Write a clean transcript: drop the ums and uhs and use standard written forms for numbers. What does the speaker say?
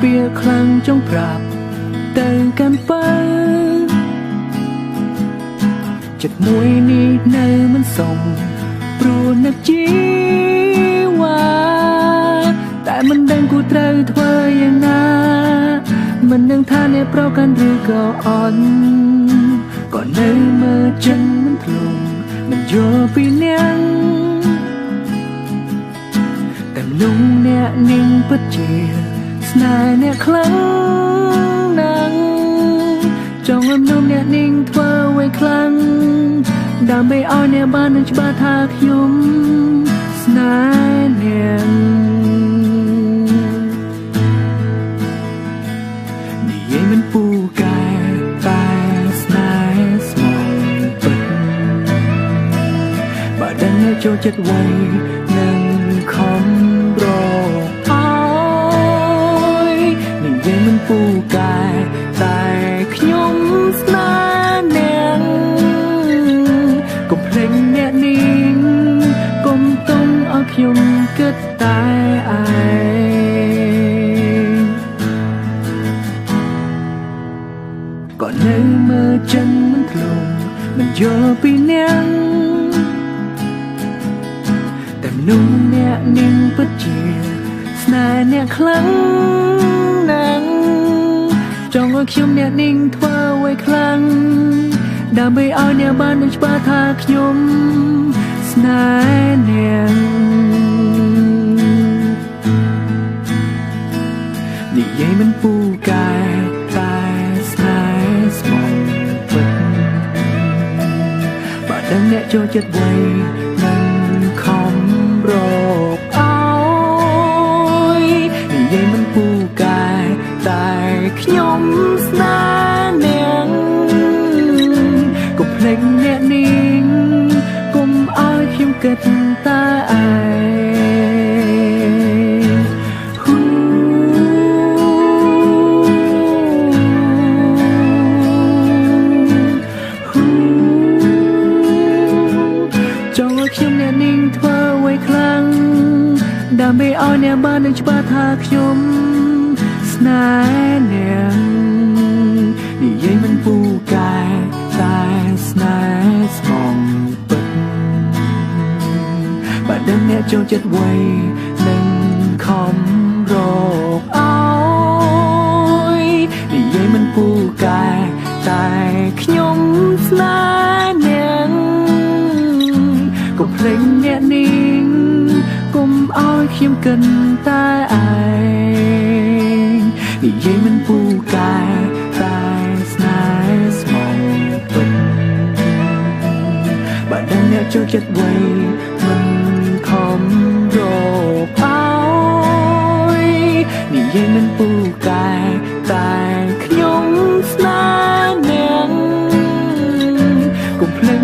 ពាក្យខ្លាំងចង់ប្រាប់ទៅកាន់បើចិត្តមួយនេះនៅមិនសមព្រោះនឹកជីវ៉ាតែមិនដឹងគួរត្រូវធ្វើយ៉ាងណាមិនដឹងថាអ្នកប្រកាន់ឬក៏អន់ក៏នៅមើលចិនមិនធ្លុំមិនយល់ពីអ្នកតែមនុស្សអ្នកនាងពិតជាស្នេហ៍អ្នកខ្លាំងណាស់ចង់ឲ្យមនុស្សអ្នកនាងធ្វើអ្វីខ្លាំងដើម្បីឲ្យអ្នកបាននឹងច្បាស់ថាខ្ញុំស្នេហ៍អ្នកនិយាយមិនពូកែតែស្នេហ៍ស្មោះពិតបើដឹងអ្នកចូលចិត្តໄວនឹងខំរកអើយនិយាយមិនពូកែតែខ្ញុំស្នេហ៍អ្នកកុំភ្លេចអ្នកនាងកុំទុំឲ្យខ្ញុំគិតតែឯងក៏នៅមើលចិនមិនធ្លុំមិនយល់ពីអ្នកតែមនុស្សអ្នកនាងពិតជាស្នេហ៍អ្នកខ្លាំងណាស់ចង់ឲ្យខ្ញុំអ្នកនាងធ្វើអ្វីខ្លាំងដើម្បីឲ្យអ្នកបាននឹងច្បាស់ថាខ្ញុំស្នេហ៍អ្នកនិយាយមិនពូកែតែស្នេហ៍ស្មោះពិតបើដឹងអ្នកចូលចិត្តໄວនឹងខំរកអើយនិយាយមិនពូកែតែខ្ញុំស្នេហ៍អ្នកកុំភ្លេចអ្នកនាងកុំឲ្យខ្ញុំគិតតែឯងចង់ឲ្យខ្ញុំអ្នកនាងធ្វើអ្វីខ្លាំងដើម្បីឲ្យអ្នកបាននឹងច្បាស់ថាខ្ញុំស្នេហ៍អ្នកនិយាយមិនពូកែតែស្នេហ៍ស្មងពិតបើដឹងអ្នកចូលចិត្តໄວនឹងខំរកអើយនិយាយមិនពូកែតែខ្ញុំស្នេហ៍អ្នកកុំភ្លេចអ្នកនាងកុំឲ្យខ្ញុំគិតតែឯងនិយាយមិនពូកែតែស្នេហ៍ស្មោះពិតបើដឹងអ្នកចូលចិត្តໄວមិនខំរកអើយនិយាយមិនពូកែតែខ្ញុំស្នេហ៍អ្នកកុំភ្លេច